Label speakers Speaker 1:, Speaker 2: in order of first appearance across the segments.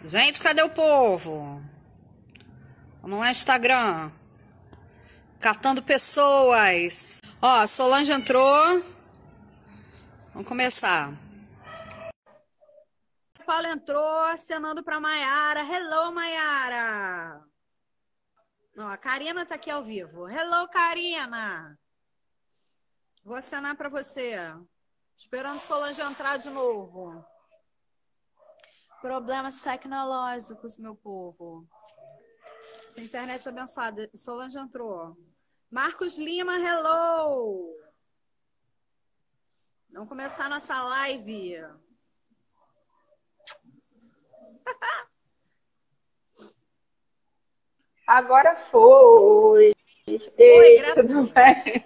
Speaker 1: Gente, cadê o povo? Vamos lá, Instagram. Catando pessoas. Ó, a Solange entrou. Vamos começar. O Paulo entrou, acenando pra Maiara. Hello, Maiara. Ó, a Karina tá aqui ao vivo. Hello, Karina. Vou acenar pra você. Esperando Solange entrar de novo. Problemas tecnológicos, meu povo. Essa internet abençoada. Solange entrou. Marcos Lima, hello! Vamos começar nossa live.
Speaker 2: Agora foi.
Speaker 1: Foi,
Speaker 2: Ei,
Speaker 1: graças a
Speaker 2: tudo
Speaker 1: Deus.
Speaker 2: bem?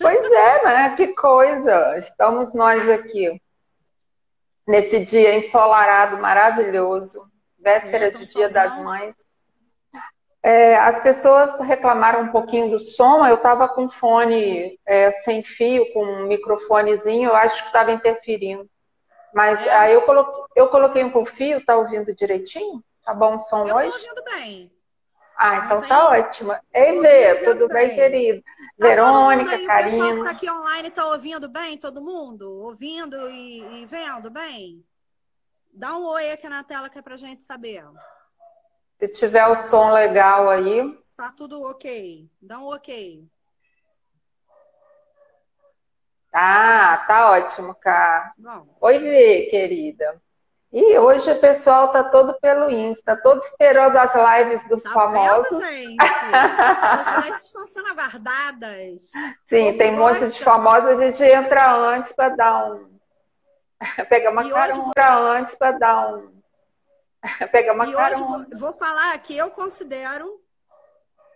Speaker 2: Pois é, né? Que coisa. Estamos nós aqui nesse dia ensolarado, maravilhoso, véspera
Speaker 1: Tá um
Speaker 2: de Dia das
Speaker 1: solzão.
Speaker 2: Mães. As pessoas reclamaram um pouquinho do som. Eu estava com fone sem fio, com um microfonezinho. Eu acho que estava interferindo. Mas
Speaker 1: É?
Speaker 2: aí eu coloquei um com fio. Tá ouvindo direitinho? Tá bom o som
Speaker 1: Eu tô
Speaker 2: hoje?
Speaker 1: ouvindo bem.
Speaker 2: Ah,
Speaker 1: Não
Speaker 2: então tá
Speaker 1: tem.
Speaker 2: ótimo.
Speaker 1: Tô
Speaker 2: Ei,
Speaker 1: ouvindo e
Speaker 2: Vê,
Speaker 1: vendo
Speaker 2: tudo bem,
Speaker 1: bem.
Speaker 2: querido?
Speaker 1: Tá todo mundo
Speaker 2: Verônica,
Speaker 1: aí, o pessoal que tá
Speaker 2: Karina.
Speaker 1: aqui online, tá ouvindo bem? Todo mundo? Ouvindo e vendo bem? Dá um oi aqui na tela que é pra gente saber.
Speaker 2: Se tiver o
Speaker 1: Se
Speaker 2: som legal aí.
Speaker 1: tá tudo ok. Dá um ok.
Speaker 2: Tá ótimo, Cá.
Speaker 1: Bom.
Speaker 2: Oi, Vê, querida. E hoje o pessoal tá todo pelo Insta, todo esperando as lives dos
Speaker 1: Tá vendo,
Speaker 2: famosos.
Speaker 1: gente? Essas lives estão sendo aguardadas. O
Speaker 2: Sim,
Speaker 1: povo
Speaker 2: tem um monte de
Speaker 1: gosta.
Speaker 2: famosos, a gente entra antes para dar um. Pegar uma
Speaker 1: E hoje,
Speaker 2: carona antes para dar um. Pegar uma
Speaker 1: e hoje
Speaker 2: carona.
Speaker 1: vou falar que eu considero,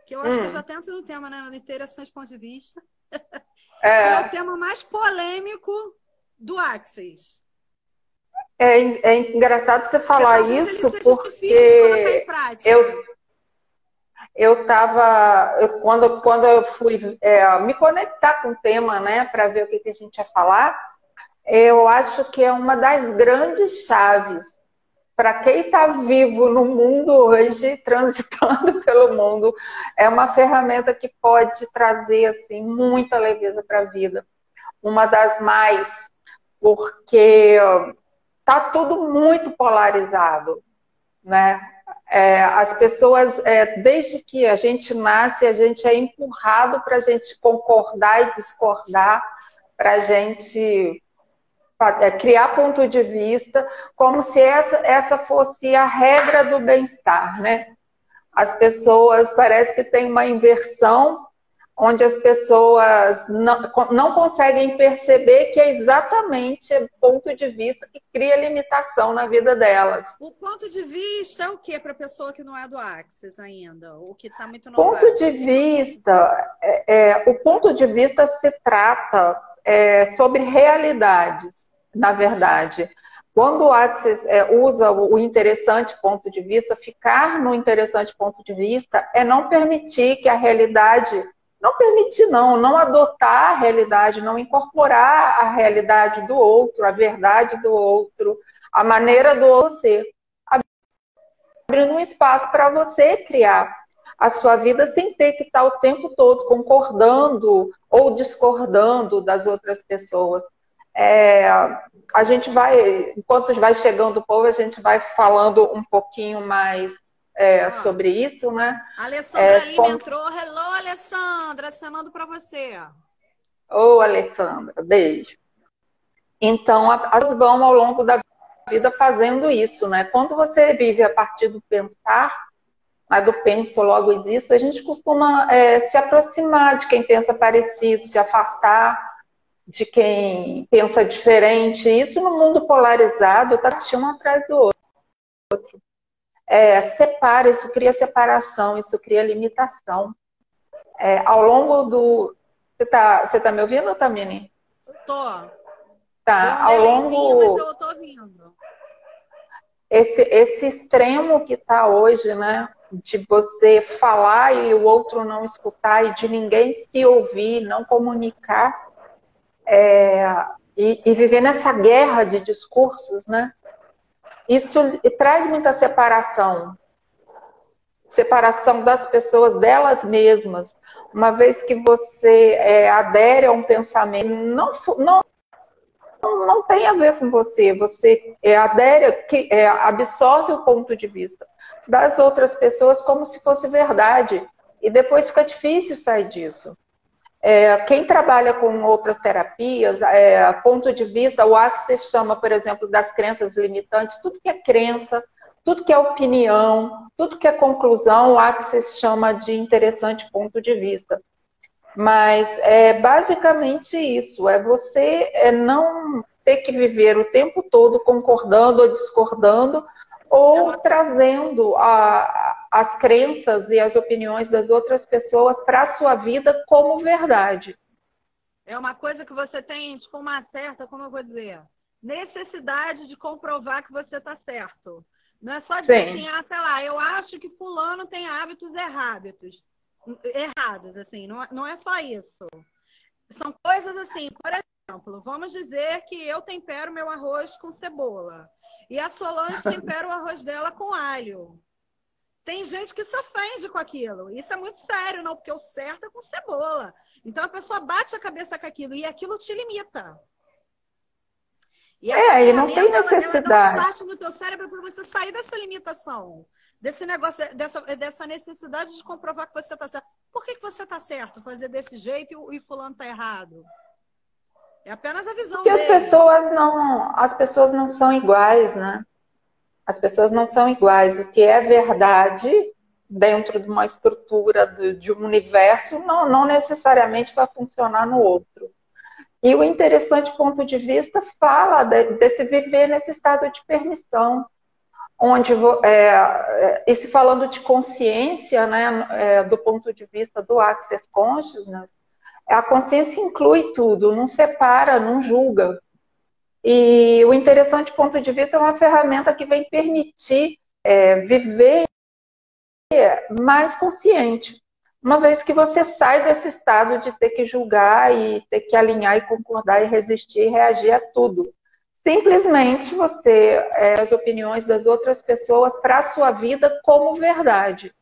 Speaker 1: que eu acho que eu já tento no tema, né? No interessante ponto de vista, que é o
Speaker 2: É,
Speaker 1: tema mais polêmico do Axis.
Speaker 2: é engraçado você
Speaker 1: Porque
Speaker 2: falar
Speaker 1: talvez ele
Speaker 2: isso,
Speaker 1: seja difícil de colocar em
Speaker 2: porque
Speaker 1: prática.
Speaker 2: quando eu fui me conectar com o tema, né, para ver o que a gente ia falar, eu acho que é uma das grandes chaves para quem está vivo no mundo hoje, transitando pelo mundo, é uma ferramenta que pode trazer assim muita leveza para a vida. Uma das mais, porque tá tudo muito polarizado, né? As pessoas, desde que a gente nasce, a gente é empurrado para a gente concordar e discordar, para a gente criar ponto de vista, como se essa fosse a regra do bem-estar, né? As pessoas, parece que tem uma inversão, onde as pessoas não conseguem perceber que é exatamente o ponto de vista que cria limitação na vida delas.
Speaker 1: O ponto de vista é o que para a pessoa que não é do Axis ainda, ou que está muito
Speaker 2: Ponto
Speaker 1: novata?
Speaker 2: de
Speaker 1: O que é o ponto de
Speaker 2: vista, o ponto de vista se trata sobre realidades, na verdade. Quando o Axis usa o interessante ponto de vista, ficar no interessante ponto de vista é não permitir que a realidade, não permitir não adotar a realidade, não incorporar a realidade do outro, a verdade do outro, a maneira do outro ser, abrindo um espaço para você criar a sua vida sem ter que estar o tempo todo concordando ou discordando das outras pessoas. A gente vai, enquanto vai chegando o povo, a gente vai falando um pouquinho mais
Speaker 1: Ó,
Speaker 2: sobre isso, né?
Speaker 1: a Alessandra Lima
Speaker 2: Como...
Speaker 1: entrou. Hello, Alessandra, acenando para você.
Speaker 2: Ô, Alessandra, beijo. Então, elas vão ao longo da vida fazendo isso, né? Quando você vive a partir do pensar, mas do penso logo existo, a gente costuma se aproximar de quem pensa parecido, se afastar de quem pensa diferente. Isso no mundo polarizado está um atrás do outro. Separa, isso cria separação, isso cria limitação. Ao longo do... Você tá me ouvindo, Tamini?
Speaker 1: Tô. Deu
Speaker 2: Tá.
Speaker 1: um
Speaker 2: Ao
Speaker 1: delayzinho, mas
Speaker 2: longo...
Speaker 1: eu tô ouvindo.
Speaker 2: Esse extremo que está hoje, né? De você falar e o outro não escutar e de ninguém se ouvir, não comunicar, e viver nessa guerra de discursos, né? isso traz muita separação das pessoas delas mesmas, uma vez que você adere a um pensamento, não tem a ver com você, você adere, absorve o ponto de vista das outras pessoas como se fosse verdade, e depois fica difícil sair disso. Quem trabalha com outras terapias, ponto de vista, o Access chama, por exemplo, das crenças limitantes, tudo que é crença, tudo que é opinião, tudo que é conclusão, o Access chama de interessante ponto de vista. Mas é basicamente isso, você não ter que viver o tempo todo concordando ou discordando, ou trazendo as crenças e as opiniões das outras pessoas para a sua vida como verdade.
Speaker 1: É uma coisa que você tem, tipo, uma certa, como eu vou dizer, necessidade de comprovar que você está certo. Não é só dizer assim, sei lá, eu acho que fulano tem hábitos errados, assim, não é só isso. São coisas assim, por exemplo, vamos dizer que eu tempero meu arroz com cebola e a Solange tempera o arroz dela com alho. Tem gente que se ofende com aquilo. Isso é muito sério, não, porque o certo é com cebola. Então a pessoa bate a cabeça com aquilo e aquilo te limita.
Speaker 2: E não tem necessidade.
Speaker 1: Ela dá um start no teu cérebro para você sair dessa limitação, desse negócio, dessa necessidade de comprovar que você está certo. Por que você está certo? Fazer desse jeito e fulano está errado? É apenas a visão dele.
Speaker 2: Porque as pessoas não são iguais, né? As pessoas não são iguais. O que é verdade dentro de uma estrutura de um universo não necessariamente vai funcionar no outro. E o interessante ponto de vista fala desse viver nesse estado de permissão, onde, e se falando de consciência, né, do ponto de vista do Access Consciousness, a consciência inclui tudo, não separa, não julga. E o interessante ponto de vista é uma ferramenta que vem permitir viver mais consciente. Uma vez que você sai desse estado de ter que julgar e ter que alinhar e concordar e resistir e reagir a tudo. Simplesmente você as opiniões das outras pessoas para a sua vida como verdade.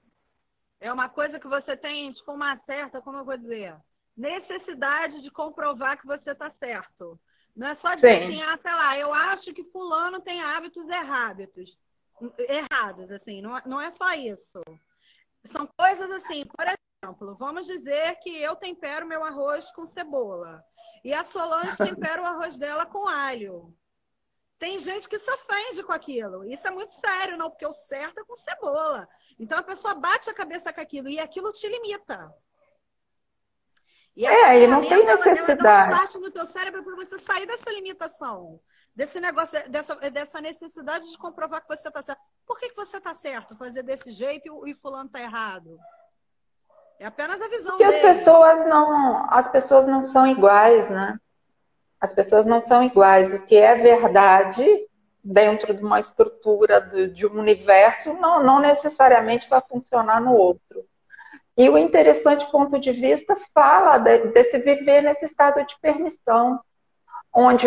Speaker 1: É uma coisa que você tem, tipo, uma certa, como eu vou dizer, necessidade de comprovar que você está certo. Não é só dizer assim, sei lá, eu acho que fulano tem hábitos errados, assim, não é só isso. São coisas assim, por exemplo, vamos dizer que eu tempero meu arroz com cebola e a Solange tempera o arroz dela com alho. Tem gente que se ofende com aquilo. Isso é muito sério, não, porque o certo é com cebola. Então a pessoa bate a cabeça com aquilo e aquilo te limita. E
Speaker 2: não tem necessidade.
Speaker 1: Ela dá um start no teu cérebro para você sair dessa limitação, desse negócio, dessa necessidade de comprovar que você está certo. Por que você está certo? Fazer desse jeito e fulano está errado? É apenas a visão
Speaker 2: dele. Porque as pessoas não são iguais, né? As pessoas não são iguais. O que é verdade dentro de uma estrutura de um universo não necessariamente vai funcionar no outro. E o interessante ponto de vista fala desse viver nesse estado de permissão, onde,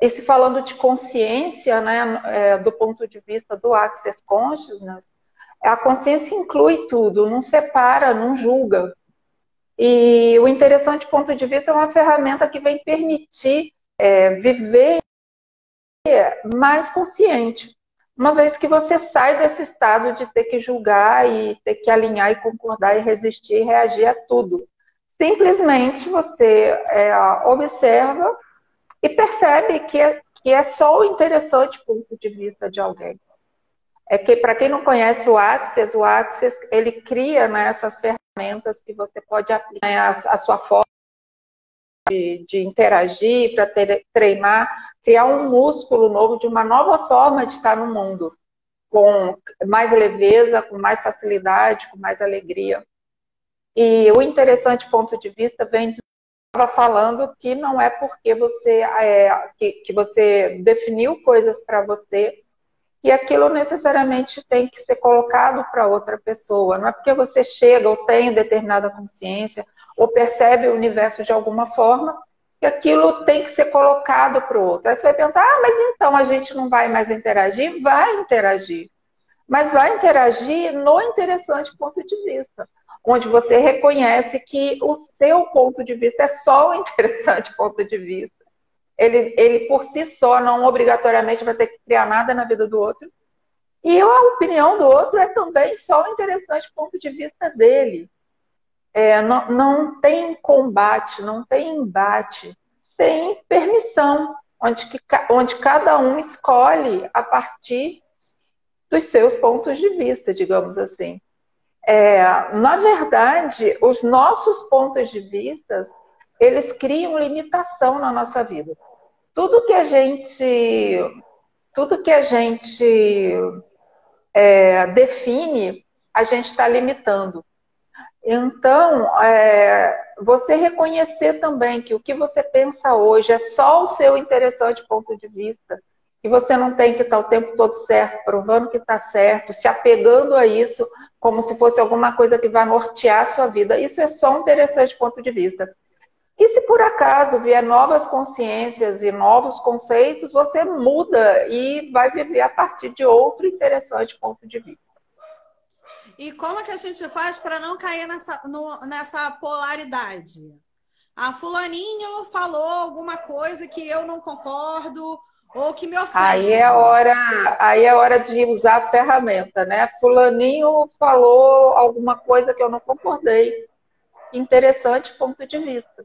Speaker 2: e se falando de consciência, né, do ponto de vista do Access Consciousness, a consciência inclui tudo, não separa, não julga. E o interessante ponto de vista é uma ferramenta que vem permitir viver mais consciente. Uma vez que você sai desse estado de ter que julgar e ter que alinhar e concordar e resistir e reagir a tudo. Simplesmente você observa e percebe que é só o interessante ponto de vista de alguém. Que para quem não conhece o Access ele cria, né, essas ferramentas que você pode aplicar, né, a sua forma de interagir, para treinar, criar um músculo novo, de uma nova forma de estar no mundo, com mais leveza, com mais facilidade, com mais alegria. E o interessante ponto de vista vem de estava falando que não é porque você que você definiu coisas para você que aquilo necessariamente tem que ser colocado para outra pessoa. Não é porque você chega ou tem determinada consciência ou percebe o universo de alguma forma que aquilo tem que ser colocado para o outro. Aí você vai perguntar, ah, mas então a gente não vai mais interagir? Vai interagir. Mas vai interagir no interessante ponto de vista, onde você reconhece que o seu ponto de vista é só o interessante ponto de vista. Ele por si só não obrigatoriamente vai ter que criar nada na vida do outro. E a opinião do outro é também só o interessante ponto de vista dele. Não tem combate, não tem embate, tem permissão, onde cada um escolhe a partir dos seus pontos de vista, digamos assim. Na verdade, os nossos pontos de vista, eles criam limitação na nossa vida. Tudo que a gente define, a gente está limitando. Então, você reconhecer também que o que você pensa hoje é só o seu interessante ponto de vista, que você não tem que estar o tempo todo certo, provando que está certo, se apegando a isso como se fosse alguma coisa que vai nortear a sua vida. Isso é só um interessante ponto de vista. E se por acaso vier novas consciências e novos conceitos, você muda e vai viver a partir de outro interessante ponto de vista.
Speaker 1: E como é que a gente faz para não cair nessa polaridade? A fulaninho falou alguma coisa que eu não concordo ou que me ofende.
Speaker 2: Aí é hora de usar a ferramenta, né? Fulaninho falou alguma coisa que eu não concordei. Interessante ponto de vista.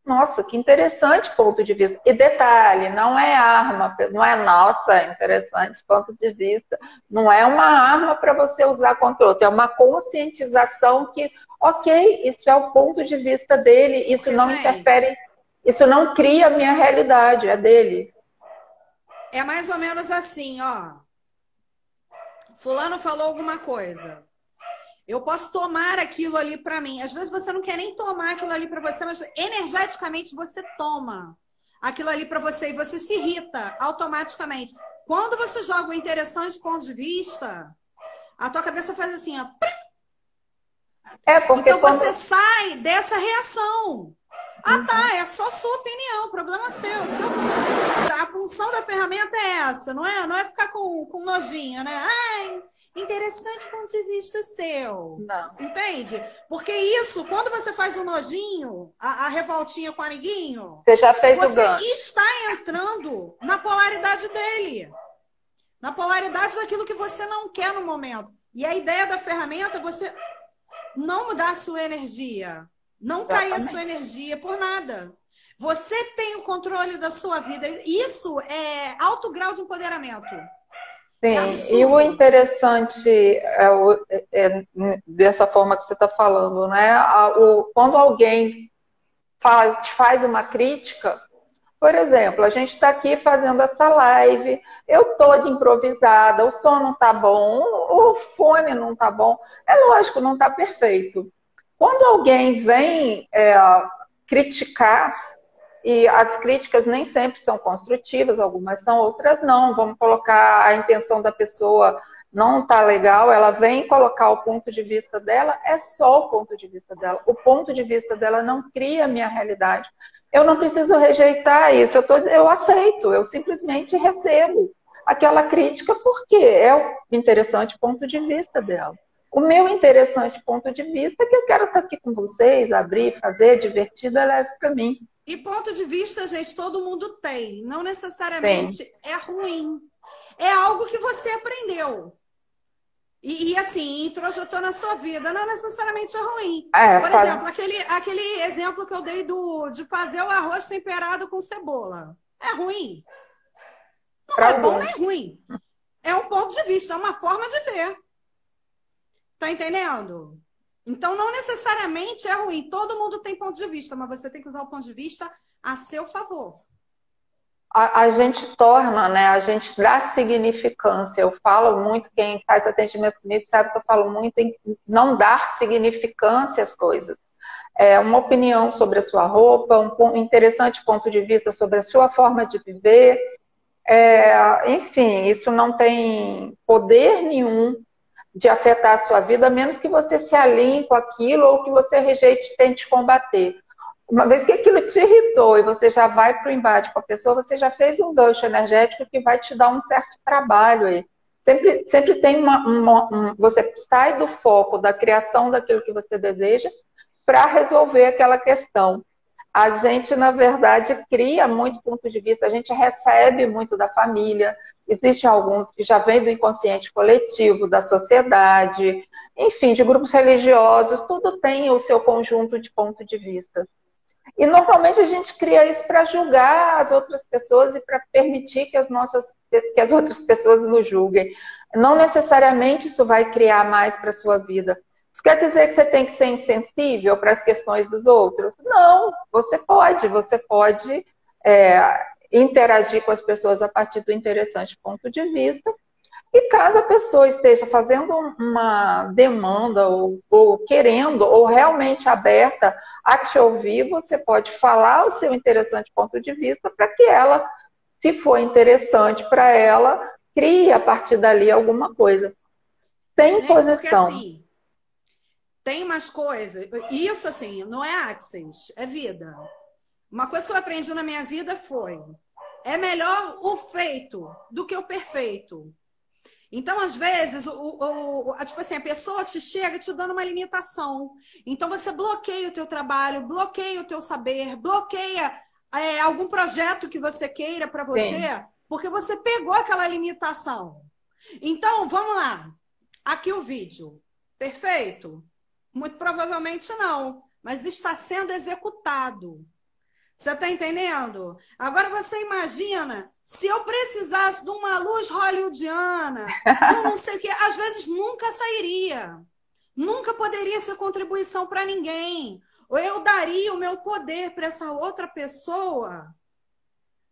Speaker 2: Nossa, que interessante ponto de vista. E detalhe, não é arma, não é nossa, interessante ponto de vista. Não é uma arma para você usar contra o outro, é uma conscientização que, ok, isso é o ponto de vista dele, isso não interfere, isso não cria a minha realidade, é dele.
Speaker 1: É mais ou menos assim, ó. Fulano falou alguma coisa. Eu posso tomar aquilo ali para mim. Às vezes você não quer nem tomar aquilo ali para você, mas energeticamente você toma aquilo ali para você e você se irrita automaticamente. Quando você joga o interessante ponto de vista, a tua cabeça faz assim, ó.
Speaker 2: Porque
Speaker 1: então você sai dessa reação. Ah, tá, é só sua opinião, problema seu. A função da ferramenta é essa, não é ficar com nojinho, né? Ai, interessante ponto de vista seu.
Speaker 2: Não.
Speaker 1: Entende? Porque isso, quando você faz um nojinho, a revoltinha com o amiguinho,
Speaker 2: você já fez o ganho.
Speaker 1: Você está entrando na polaridade dele. Na polaridade daquilo que você não quer no momento. E a ideia da ferramenta é você não mudar a sua energia. Não cair a sua energia por nada. Você tem o controle da sua vida. Isso é alto grau de empoderamento.
Speaker 2: Sim, e o interessante dessa forma que você está falando, né? Quando alguém faz uma crítica, por exemplo, a gente está aqui fazendo essa live, eu toda improvisada, o som não está bom, o fone não está bom, é lógico, não está perfeito. Quando alguém vem criticar, e as críticas nem sempre são construtivas, algumas são, outras não. Vamos colocar a intenção da pessoa não está legal, ela vem colocar o ponto de vista dela, é só o ponto de vista dela. O ponto de vista dela não cria a minha realidade. Eu não preciso rejeitar isso, eu aceito, eu simplesmente recebo aquela crítica porque é o interessante ponto de vista dela. O meu interessante ponto de vista é que eu quero estar aqui com vocês, abrir, fazer, divertido, é leve para mim.
Speaker 1: E ponto de vista, gente, todo mundo tem. Não necessariamente é ruim. É algo que você aprendeu. E assim, introjetou na sua vida. Não necessariamente é ruim. Por exemplo, aquele exemplo que eu dei de fazer o arroz temperado com cebola. É ruim? Não é bom nem ruim. É um ponto de vista, é uma forma de ver. Tá entendendo? Então, não necessariamente é ruim. Todo mundo tem ponto de vista, mas você tem que usar o ponto de vista a seu favor.
Speaker 2: A gente torna, né? A gente dá significância. Eu falo muito, quem faz atendimento comigo sabe que eu falo muito em não dar significância às coisas. Uma opinião sobre a sua roupa, um interessante ponto de vista sobre a sua forma de viver. Enfim, isso não tem poder nenhum de afetar a sua vida, a menos que você se alinhe com aquilo ou que você rejeite e tente combater. Uma vez que aquilo te irritou e você já vai para o embate com a pessoa, você já fez um gancho energético que vai te dar um certo trabalho aí. Sempre tem você sai do foco da criação daquilo que você deseja para resolver aquela questão. A gente, na verdade, cria muito ponto de vista, a gente recebe muito da família, existem alguns que já vêm do inconsciente coletivo, da sociedade, enfim, de grupos religiosos, tudo tem o seu conjunto de ponto de vista. E normalmente a gente cria isso para julgar as outras pessoas e para permitir que as outras pessoas nos julguem. Não necessariamente isso vai criar mais para a sua vida. Isso quer dizer que você tem que ser insensível para as questões dos outros? Não, você pode interagir com as pessoas a partir do interessante ponto de vista. E caso a pessoa esteja fazendo uma demanda ou querendo, ou realmente aberta a te ouvir, você pode falar o seu interessante ponto de vista para que ela, se for interessante para ela, crie a partir dali alguma coisa. Sem imposição.
Speaker 1: Porque, assim, tem umas coisas... Isso, assim, não é access, é vida. Uma coisa que eu aprendi na minha vida foi: é melhor o feito do que o perfeito. Então, às vezes, tipo assim, a pessoa te chega te dando uma limitação. Então, você bloqueia o teu trabalho, bloqueia o teu saber, bloqueia algum projeto que você queira para você, sim, porque você pegou aquela limitação. Então, vamos lá. Aqui o vídeo. Perfeito? Muito provavelmente não, mas está sendo executado. Você está entendendo? Agora você imagina, se eu precisasse de uma luz hollywoodiana, eu não sei o quê, às vezes nunca sairia. Nunca poderia ser contribuição para ninguém. Ou eu daria o meu poder para essa outra pessoa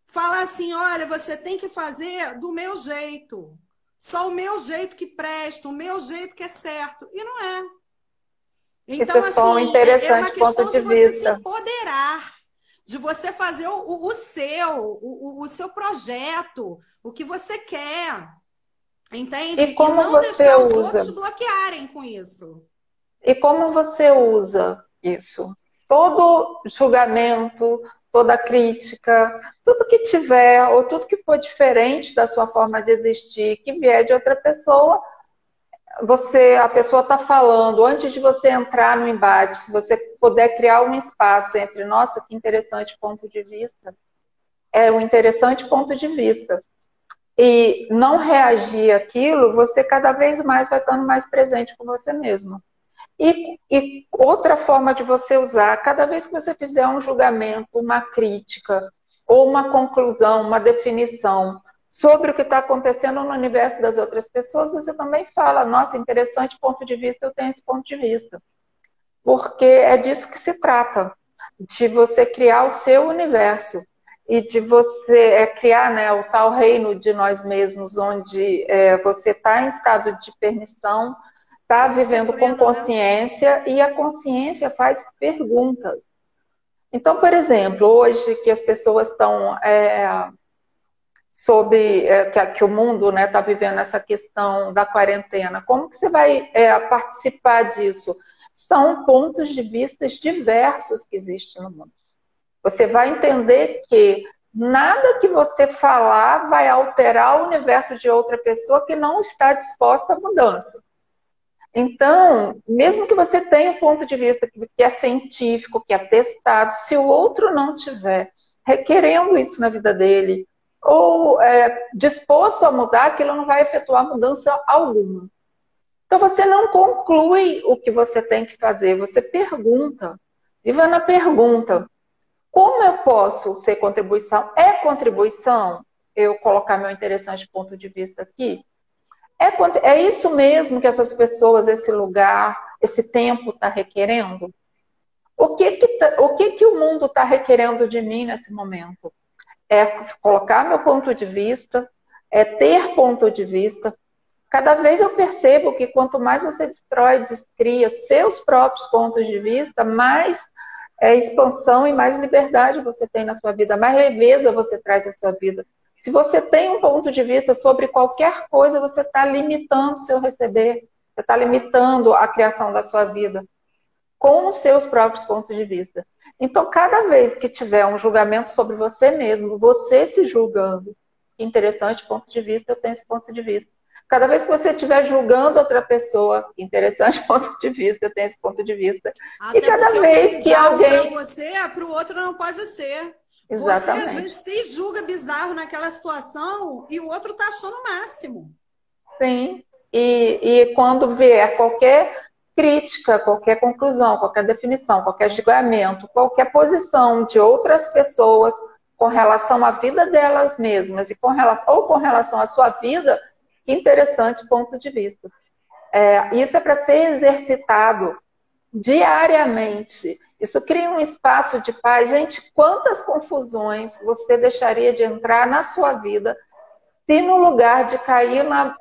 Speaker 1: falar assim: olha, você tem que fazer do meu jeito. Só o meu jeito que presta, o meu jeito que é certo. E não é. Então,
Speaker 2: isso é só um interessante ponto de vista.
Speaker 1: É uma questão de você se empoderar, de você fazer o seu projeto, o que você quer. Entende?
Speaker 2: E como
Speaker 1: não
Speaker 2: você
Speaker 1: deixar os
Speaker 2: usa?
Speaker 1: outros te bloquearem com isso.
Speaker 2: E como você usa isso? Todo julgamento, toda crítica, tudo que tiver, ou tudo que for diferente da sua forma de existir, que vier de outra pessoa, a pessoa está falando, antes de você entrar no embate, se você puder criar um espaço entre, nossa, que interessante ponto de vista, é um interessante ponto de vista, e não reagir àquilo, você cada vez mais vai estando mais presente com você mesmo. E outra forma de você usar, cada vez que você fizer um julgamento, uma crítica, ou uma conclusão, uma definição sobre o que está acontecendo no universo das outras pessoas, você também fala: nossa, interessante ponto de vista, eu tenho esse ponto de vista. Porque é disso que se trata, de você criar o seu universo e de você criar, né, o tal reino de nós mesmos, onde você está em estado de permissão, está vivendo com consciência, né? E a consciência faz perguntas. Então, por exemplo, hoje que as pessoas estão que o mundo está vivendo essa questão da quarentena, como que você vai participar disso? São pontos de vista diversos que existem no mundo. Você vai entender que nada que você falar vai alterar o universo de outra pessoa que não está disposta à mudança. Então, mesmo que você tenha um ponto de vista que é científico, que é testado, se o outro não tiver requerendo isso na vida dele, ou disposto a mudar, aquilo não vai efetuar mudança alguma. Então, você não conclui o que você tem que fazer, você pergunta. Viva na pergunta. Como eu posso ser contribuição? É contribuição eu colocar meu interessante ponto de vista aqui? É isso mesmo que essas pessoas, esse lugar, esse tempo está requerendo? O que o mundo está requerendo de mim nesse momento? É colocar meu ponto de vista, é ter ponto de vista. Cada vez eu percebo que quanto mais você destrói, descria seus próprios pontos de vista, mais expansão e mais liberdade você tem na sua vida, mais leveza você traz à sua vida. Se você tem um ponto de vista sobre qualquer coisa, você está limitando o seu receber, você está limitando a criação da sua vida. com os seus próprios pontos de vista. Então, cada vez que tiver um julgamento sobre você mesmo, você se julgando, interessante ponto de vista, eu tenho esse ponto de vista. Cada vez que você estiver julgando outra pessoa, interessante ponto de vista, eu tenho esse ponto de vista.
Speaker 1: Até
Speaker 2: e cada vez que alguém...
Speaker 1: para você, para o outro não pode ser.
Speaker 2: Exatamente.
Speaker 1: Você, às vezes, se julga bizarro naquela situação e o outro tá achando o máximo.
Speaker 2: Sim. E quando vier qualquer crítica, qualquer conclusão, qualquer definição, qualquer julgamento, qualquer posição de outras pessoas com relação à vida delas mesmas e com relação à sua vida, que interessante ponto de vista. Isso é para ser exercitado diariamente. Isso cria um espaço de paz. Gente, quantas confusões você deixaria de entrar na sua vida se no lugar de cair na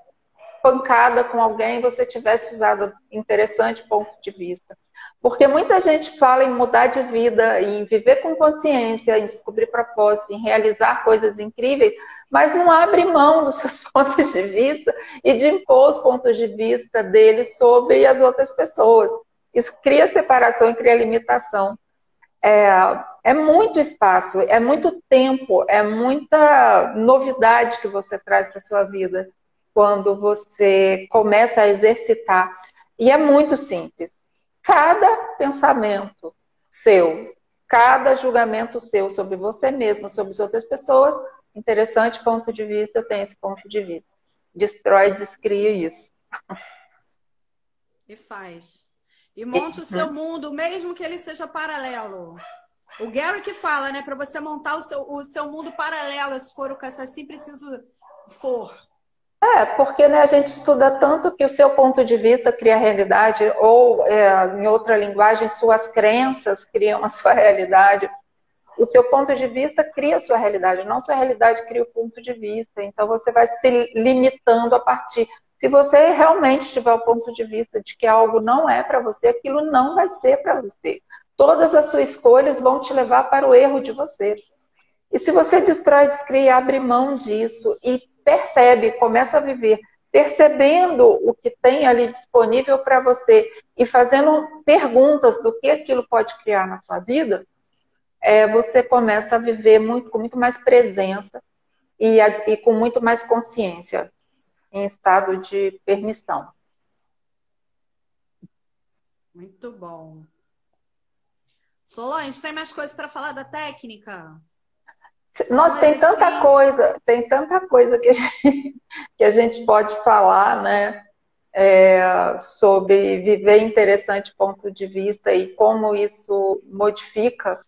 Speaker 2: pancada com alguém, você tivesse usado interessante ponto de vista. Porque muita gente fala em mudar de vida, em viver com consciência, em descobrir propósito, em realizar coisas incríveis, mas não abre mão dos seus pontos de vista e de impor os pontos de vista deles sobre as outras pessoas. Isso cria separação e cria limitação. É muito espaço, é muito tempo, é muita novidade que você traz para a sua vida quando você começa a exercitar. E é muito simples. Cada pensamento seu, cada julgamento seu sobre você mesmo, sobre as outras pessoas, interessante ponto de vista, eu tenho esse ponto de vista. Destrói, descria isso.
Speaker 1: E faz. E monte o seu mundo, mesmo que ele seja paralelo. O Gary que fala, né? Para você montar o seu mundo paralelo, se for o que assim preciso for.
Speaker 2: Porque né, a gente estuda tanto que o seu ponto de vista cria realidade, ou, em outra linguagem, suas crenças criam a sua realidade. O seu ponto de vista cria a sua realidade, não sua realidade cria o ponto de vista. Então, você vai se limitando a partir... Se você realmente tiver o ponto de vista de que algo não é para você, aquilo não vai ser para você. Todas as suas escolhas vão te levar para o erro de você. E se você destrói, descria, abre mão disso e percebe, começa a viver, percebendo o que tem ali disponível para você e fazendo perguntas do que aquilo pode criar na sua vida, você começa a viver com muito mais presença e com muito mais consciência, em estado de permissão.
Speaker 1: Muito bom. Solange, tem mais coisas para falar da técnica?
Speaker 2: Nossa, tem tanta coisa que a gente pode falar, né? Sobre viver interessante ponto de vista e como isso modifica,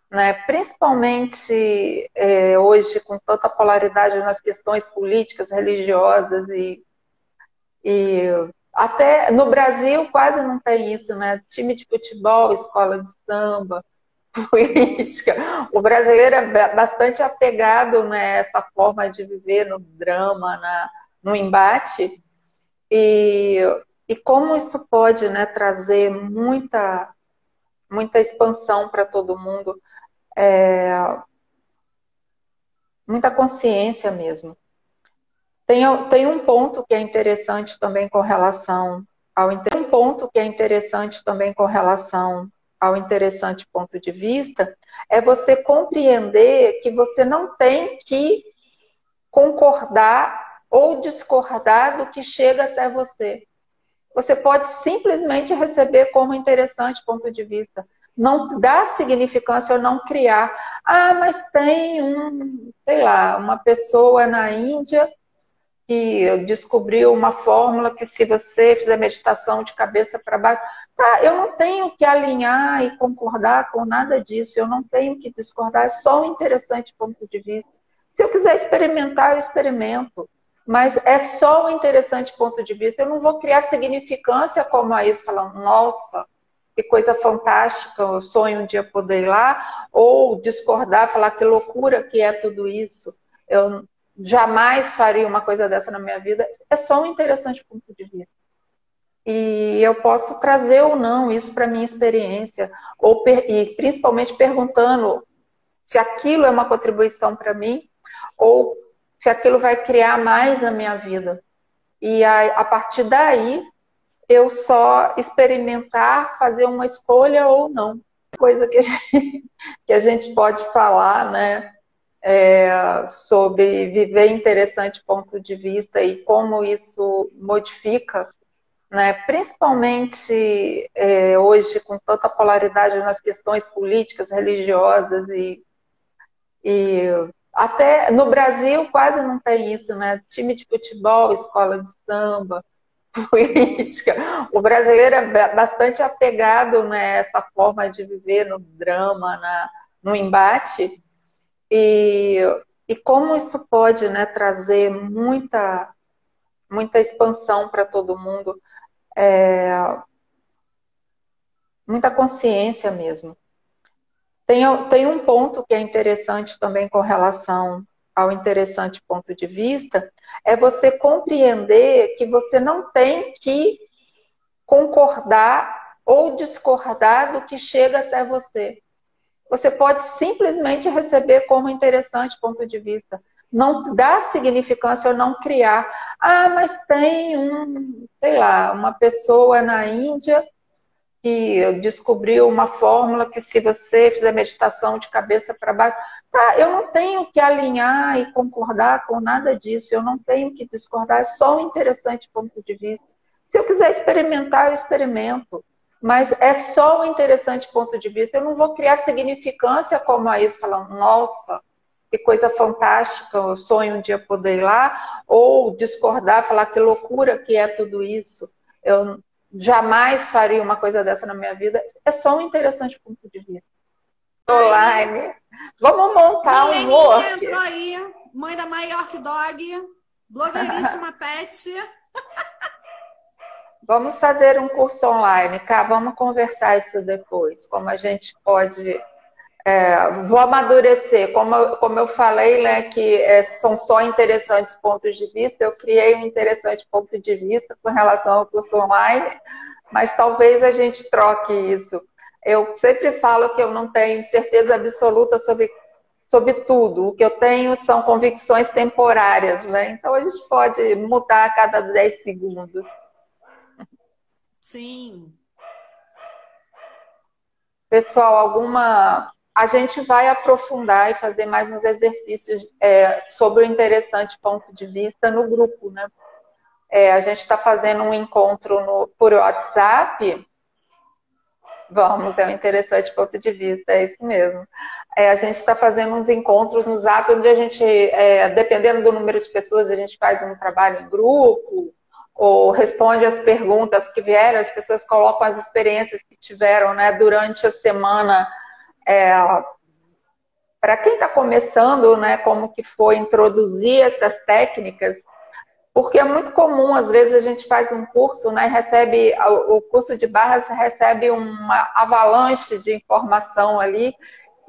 Speaker 2: né? Principalmente hoje, com tanta polaridade nas questões políticas, religiosas e até no Brasil quase não tem isso, né? Time de futebol, escola de samba, política. O brasileiro é bastante apegado nessa forma de viver no drama, no embate. E como isso pode, né, trazer muita expansão para todo mundo, muita consciência mesmo. Tem um ponto que é interessante também com relação ao interessante ponto de vista, é você compreender que você não tem que concordar ou discordar do que chega até você. Você pode simplesmente receber como interessante ponto de vista. Não dar significância ou não criar. Mas tem uma pessoa na Índia que descobriu uma fórmula que se você fizer meditação de cabeça para baixo... eu não tenho que alinhar e concordar com nada disso, eu não tenho que discordar, é só um interessante ponto de vista. Se eu quiser experimentar, eu experimento, mas é só um interessante ponto de vista, eu não vou criar significância como a isso, falando, nossa, que coisa fantástica, eu sonho um dia poder ir lá, ou discordar, falar que loucura que é tudo isso, eu jamais faria uma coisa dessa na minha vida. É só um interessante ponto de vista. E eu posso trazer ou não isso para a minha experiência, e principalmente perguntando se aquilo é uma contribuição para mim, ou se aquilo vai criar mais na minha vida. E a partir daí, eu só experimentar, fazer uma escolha ou não. Coisa que a gente pode falar, né? Sobre viver interessante ponto de vista e como isso modifica, né? Principalmente hoje, com tanta polaridade nas questões políticas, religiosas e até no Brasil quase não tem isso, né? Time de futebol, escola de samba, política. O brasileiro é bastante apegado nessa forma de viver no drama, no embate. E, e como isso pode, né, trazer muita expansão para todo mundo, muita consciência mesmo. Tem um ponto que é interessante também com relação ao interessante ponto de vista, é você compreender que você não tem que concordar ou discordar do que chega até você. Você pode simplesmente receber como interessante ponto de vista. Não dar significância ou não criar. Ah, mas tem sei lá, uma pessoa na Índia que descobriu uma fórmula que se você fizer meditação de cabeça para baixo, tá, eu não tenho que alinhar e concordar com nada disso, eu não tenho que discordar, é só um interessante ponto de vista. Se eu quiser experimentar, eu experimento, mas é só um interessante ponto de vista, eu não vou criar significância como a isso, falando, nossa, que coisa fantástica, eu sonho um dia poder ir lá, ou discordar, falar que loucura que é tudo isso. Eu jamais faria uma coisa dessa na minha vida. É só um interessante ponto de vista. Online. Vamos montar um work.
Speaker 1: Entrou aí, mãe da Maior Dog, blogueiríssima pet.
Speaker 2: Vamos fazer um curso online, Cá, vamos conversar isso depois. Como a gente pode... vou amadurecer. Como eu falei, né, que são só interessantes pontos de vista, eu criei um interessante ponto de vista com relação ao curso online, mas talvez a gente troque isso. Eu sempre falo que eu não tenho certeza absoluta sobre tudo. O que eu tenho são convicções temporárias, né? Então a gente pode mudar a cada 10 segundos.
Speaker 1: Sim.
Speaker 2: Pessoal, a gente vai aprofundar e fazer mais uns exercícios sobre o interessante ponto de vista no grupo, né? A gente está fazendo um encontro por WhatsApp. Vamos, é um interessante ponto de vista, é isso mesmo. A gente está fazendo uns encontros no Zap, onde a gente, dependendo do número de pessoas, a gente faz um trabalho em grupo, ou responde as perguntas que vieram, as pessoas colocam as experiências que tiveram, né, durante a semana. Para quem está começando, né, como que foi introduzir essas técnicas, porque é muito comum, às vezes a gente faz um curso, né, recebe, o curso de barras recebe uma avalanche de informação ali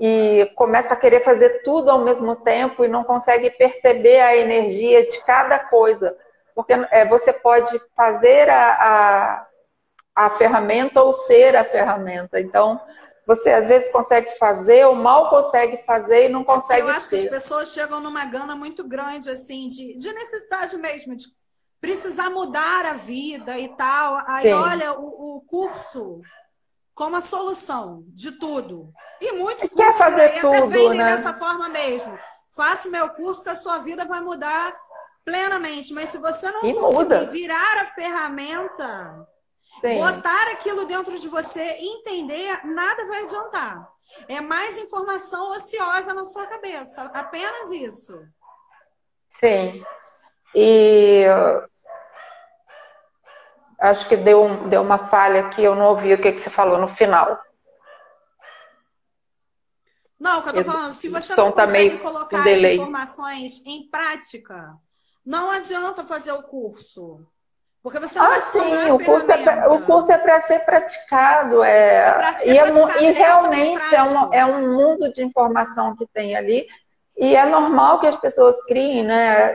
Speaker 2: e começa a querer fazer tudo ao mesmo tempo e não consegue perceber a energia de cada coisa. Porque você pode fazer a ferramenta ou ser a ferramenta. Então, você às vezes consegue fazer ou mal consegue fazer e não consegue ser.
Speaker 1: Eu acho que as pessoas chegam numa gana muito grande, assim, de necessidade mesmo, de precisar mudar a vida e tal. Aí Sim. olha o curso como a solução de tudo. E muitos cursos
Speaker 2: fazer
Speaker 1: aí
Speaker 2: tudo,
Speaker 1: até vendem
Speaker 2: né?
Speaker 1: dessa forma mesmo. Faça meu curso que a sua vida vai mudar plenamente. Mas se você não conseguir virar a ferramenta, Sim. botar aquilo dentro de você, entender, nada vai adiantar. É mais informação ociosa na sua cabeça. Apenas isso.
Speaker 2: Sim. E acho que deu uma falha aqui, eu não ouvi o que você falou no final.
Speaker 1: Não, o que eu tô falando, se você não consegue colocar as informações em prática, não adianta fazer o curso. Porque você não vai se tornar
Speaker 2: o curso é para ser praticado. E realmente é um mundo de informação que tem ali. E é normal que as pessoas criem, né?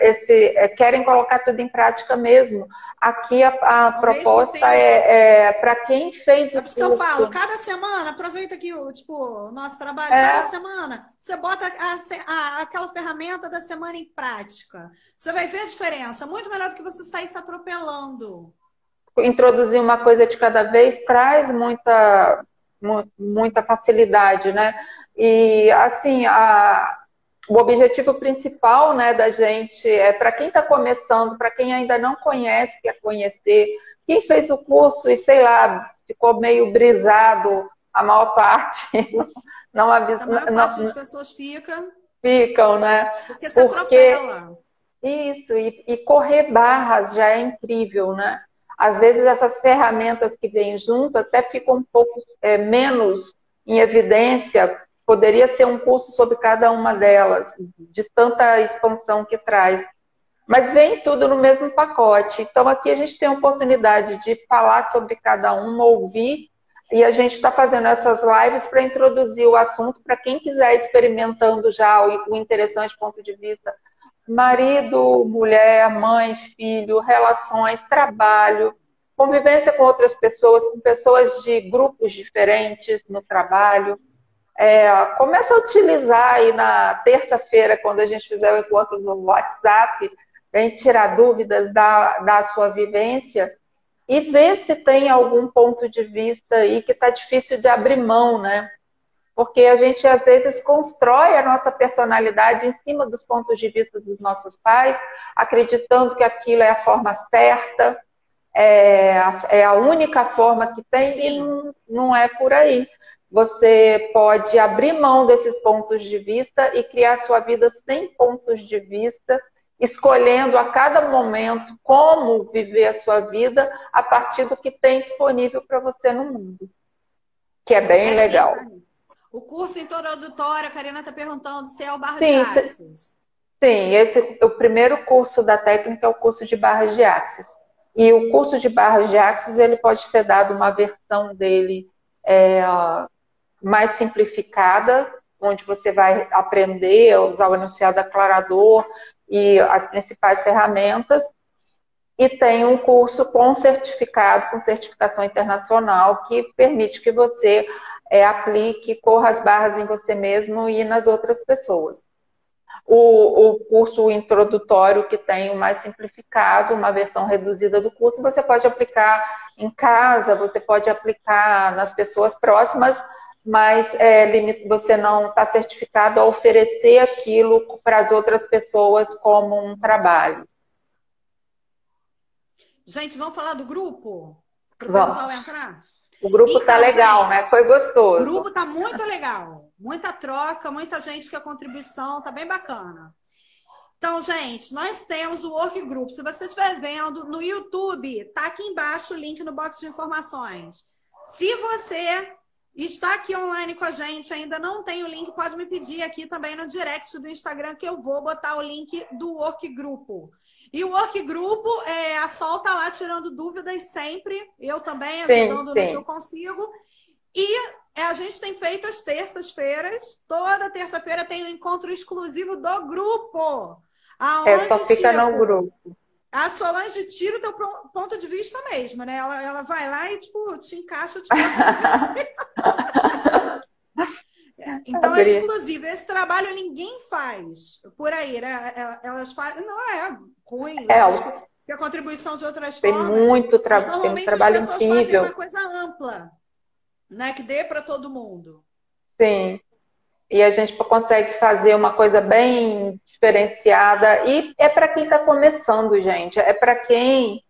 Speaker 2: Querem colocar tudo em prática mesmo. Aqui a proposta é para quem fez o curso.
Speaker 1: Que eu falo, cada semana, aproveita que o nosso trabalho, cada semana, você bota aquela ferramenta da semana em prática. Você vai ver a diferença. Muito melhor do que você sair se atropelando.
Speaker 2: introduzir uma coisa de cada vez traz muita facilidade, né? E, assim, o objetivo principal, né, da gente é para quem está começando, para quem ainda não conhece, quer conhecer, quem fez o curso e, sei lá, ficou meio brisado, a maior parte, não avisa,
Speaker 1: A maior parte das pessoas
Speaker 2: ficam, né?
Speaker 1: porque se atropela.
Speaker 2: Isso, e correr barras já é incrível, né? Às vezes essas ferramentas que vêm junto até ficam um pouco menos em evidência. Poderia ser um curso sobre cada uma delas, de tanta expansão que traz. Mas vem tudo no mesmo pacote. Então aqui a gente tem a oportunidade de falar sobre cada uma, ouvir, e a gente está fazendo essas lives para introduzir o assunto para quem quiser experimentando já o interessante ponto de vista marido, mulher, mãe, filho, relações, trabalho, convivência com outras pessoas, com pessoas de grupos diferentes no trabalho. Começa a utilizar aí na terça-feira, quando a gente fizer o encontro no WhatsApp, vem tirar dúvidas da sua vivência e ver se tem algum ponto de vista aí que está difícil de abrir mão, né? Porque a gente, às vezes, constrói a nossa personalidade em cima dos pontos de vista dos nossos pais, acreditando que aquilo é a forma certa, é a única forma que tem, Sim. E não é por aí. Você pode abrir mão desses pontos de vista e criar sua vida sem pontos de vista, escolhendo a cada momento como viver a sua vida a partir do que tem disponível para você no mundo. Que é bem legal.
Speaker 1: Sim, o curso introdutório, a Karina está perguntando se é o Barra de Axis.
Speaker 2: Sim, o primeiro curso da técnica é o curso de barras de Axis. E o curso de barras de Axis, ele pode ser dado uma versão dele mais simplificada, onde você vai aprender a usar o enunciado aclarador e as principais ferramentas. E tem um curso com certificado, com certificação internacional, que permite que você aplique, corra as barras em você mesmo e nas outras pessoas. O curso introdutório, que tem o mais simplificado, uma versão reduzida do curso, você pode aplicar em casa, você pode aplicar nas pessoas próximas, mas você não está certificado a oferecer aquilo para as outras pessoas como um trabalho.
Speaker 1: Gente, vamos falar do grupo? Para o pessoal entrar?
Speaker 2: O grupo tá legal, gente, né? Foi gostoso.
Speaker 1: O grupo tá muito legal. Muita troca, muita gente que a contribuição tá bem bacana. Então, gente, nós temos o Workgroup. Se você estiver vendo no YouTube, tá aqui embaixo o link no box de informações. Se você está aqui online com a gente, ainda não tem o link, pode me pedir aqui também no direct do Instagram, que eu vou botar o link do Workgroup. E o Workgroup, a Sol tá lá tirando dúvidas sempre. Eu também, ajudando no que eu consigo. E a gente tem feito as terças-feiras. Toda terça-feira tem um encontro exclusivo do grupo.
Speaker 2: Só fica no grupo.
Speaker 1: A Solange tira o teu ponto de vista mesmo, né? Ela vai lá e, tipo, te encaixa, Então é exclusivo. Esse trabalho ninguém faz por aí, né? Elas fazem. Não é ruim, porque a contribuição de outras
Speaker 2: tem
Speaker 1: formas.
Speaker 2: Muito trabalho, tem um trabalho incrível.
Speaker 1: As pessoas fazem uma coisa ampla, né? Que dê para todo mundo.
Speaker 2: Sim. E a gente consegue fazer uma coisa bem diferenciada. E é para quem está começando, gente. É para quem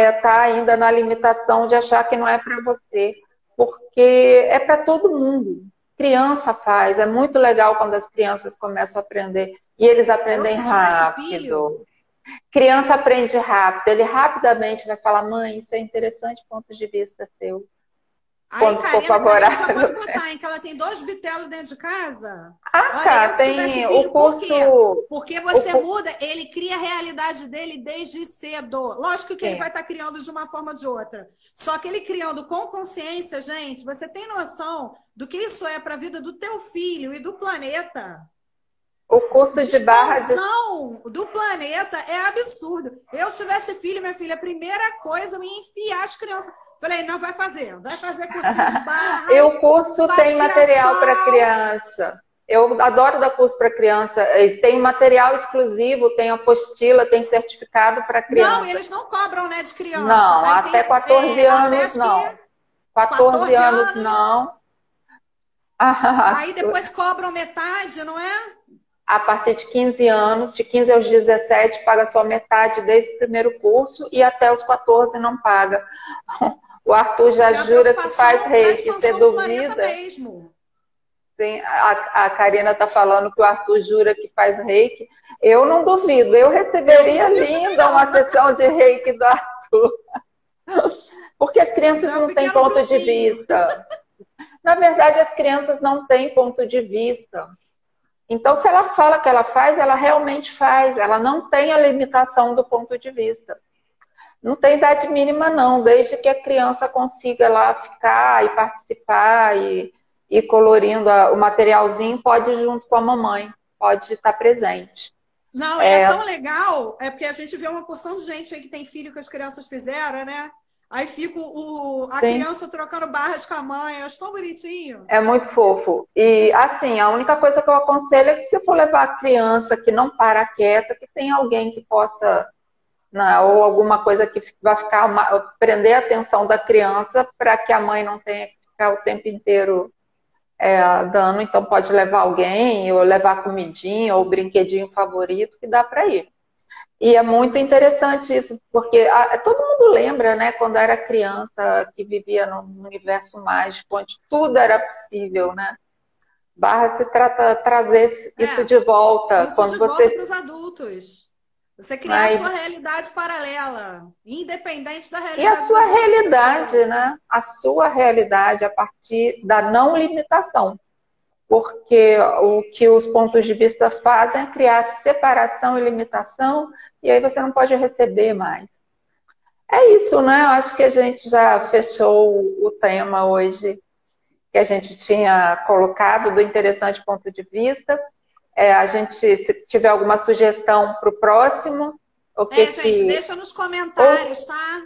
Speaker 2: está ainda na limitação de achar que não é para você. Porque é para todo mundo. Criança faz. É muito legal quando as crianças começam a aprender. E eles aprendem rápido. Criança aprende rápido. Ele rapidamente vai falar, mãe, isso é interessante, ponto de vista seu.
Speaker 1: Aí, Karina, já pode botar, hein, que ela tem 2 bitelos dentro de casa. Olha,
Speaker 2: tem o curso...
Speaker 1: Porque você muda, ele cria a realidade dele desde cedo. Lógico que ele vai estar criando de uma forma ou de outra. Só que ele criando com consciência, gente, você tem noção do que isso é para a vida do teu filho e do planeta?
Speaker 2: O curso de barras
Speaker 1: do planeta é absurdo. Eu tivesse filho, minha filha, a primeira coisa, eu ia enfiar as crianças. Falei, não, vai fazer curso de barras.
Speaker 2: E o curso tem material para criança. Eu adoro dar curso para criança. Tem material exclusivo, tem apostila, tem certificado para criança.
Speaker 1: Não, eles não cobram, né, de criança.
Speaker 2: Não,
Speaker 1: Aí
Speaker 2: até
Speaker 1: tem,
Speaker 2: 14 anos
Speaker 1: até
Speaker 2: não.
Speaker 1: que
Speaker 2: 14 anos não.
Speaker 1: Aí depois cobram metade, não é?
Speaker 2: A partir de 15 anos, de 15 aos 17, paga só metade desde o primeiro curso e até os 14 não paga. O Arthur já jura que faz reiki, você duvida?
Speaker 1: Mesmo.
Speaker 2: Sim, a Karina está falando que o Arthur jura que faz reiki. Eu não duvido, eu receberia linda uma sessão de reiki do Arthur. Porque as crianças não têm ponto de vista. Na verdade, as crianças não têm ponto de vista. Então, se ela fala que ela faz, ela realmente faz. Ela não tem a limitação do ponto de vista. Não tem idade mínima, não. Desde que a criança consiga lá ficar e participar e colorindo o materialzinho, pode ir junto com a mamãe. Pode estar presente.
Speaker 1: Não, é tão legal. É porque a gente vê uma porção de gente aí que tem filho que as crianças fizeram, né? Aí fica a criança trocando barras com a mãe. Eu acho tão bonitinho.
Speaker 2: É muito fofo. E, assim, a única coisa que eu aconselho é que se for levar a criança que não para quieta, que tenha alguém que possa, ou alguma coisa que vai prender a atenção da criança para que a mãe não tenha que ficar o tempo inteiro dando. Então, pode levar alguém, ou levar comidinha, ou brinquedinho favorito, que dá para ir. E é muito interessante isso, porque todo mundo lembra, né, quando era criança, que vivia num universo mágico, onde tudo era possível, né? Barra se trata de trazer isso de volta.
Speaker 1: Isso quando de volta para os adultos. Você criar a sua realidade paralela, independente da realidade.
Speaker 2: E a sua realidade, né? A sua realidade a partir da não limitação. Porque o que os pontos de vista fazem é criar separação e limitação, e aí você não pode receber mais. É isso, né? Eu acho que a gente já fechou o tema hoje que a gente tinha colocado do interessante ponto de vista. A gente, se tiver alguma sugestão para o próximo...
Speaker 1: gente, deixa nos comentários, tá?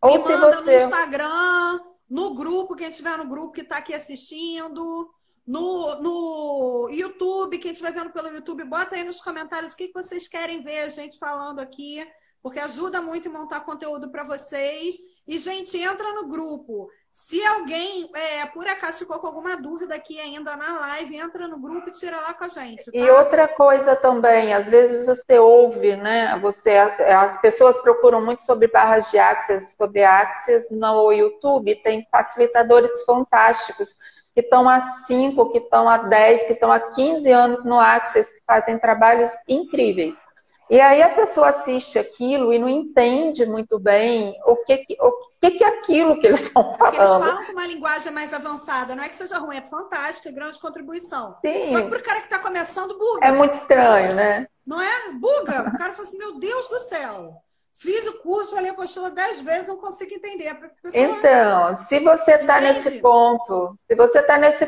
Speaker 1: Me manda no Instagram, no grupo, quem estiver no grupo que está aqui assistindo... No YouTube, quem estiver vendo pelo YouTube, bota aí nos comentários o que vocês querem ver a gente falando aqui, porque ajuda muito em montar conteúdo para vocês. E, gente, entra no grupo. Se alguém, por acaso, ficou com alguma dúvida aqui ainda na live, entra no grupo e tira lá com a gente. Tá?
Speaker 2: E outra coisa também, às vezes você ouve, né? As pessoas procuram muito sobre barras de Access, sobre Access no YouTube, tem facilitadores fantásticos que estão há 5, que estão há 10, que estão há 15 anos no Access, que fazem trabalhos incríveis. E aí a pessoa assiste aquilo e não entende muito bem o que é aquilo que eles estão falando.
Speaker 1: Porque eles falam com uma linguagem mais avançada. Não é que seja ruim, é fantástica, grande contribuição.
Speaker 2: Sim.
Speaker 1: Só que para o cara que está começando, buga.
Speaker 2: É muito estranho, né?
Speaker 1: Não é? Buga. O cara fala assim, meu Deus do céu. Fiz o curso, ali a apostila 10 vezes, não consigo entender.
Speaker 2: Então, se você está nesse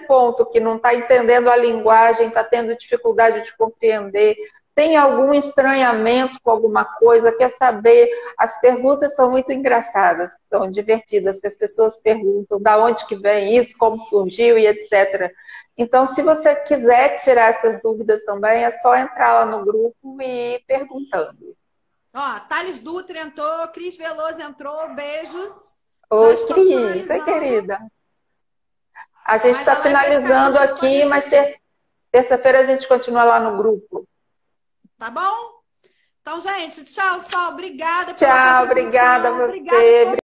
Speaker 2: ponto que não está entendendo a linguagem, está tendo dificuldade de compreender, tem algum estranhamento com alguma coisa, quer saber, as perguntas são muito engraçadas, são divertidas, que as pessoas perguntam de onde que vem isso, como surgiu e etc. Então, se você quiser tirar essas dúvidas também, é só entrar lá no grupo e ir perguntando.
Speaker 1: Ó, Thales Dutra entrou, Cris Veloso entrou, beijos.
Speaker 2: Oi, querida. A gente está finalizando aqui, mas terça-feira a gente continua lá no grupo.
Speaker 1: Tá bom? Então, gente, tchau, Sol. Obrigada.
Speaker 2: Tchau, obrigada a você.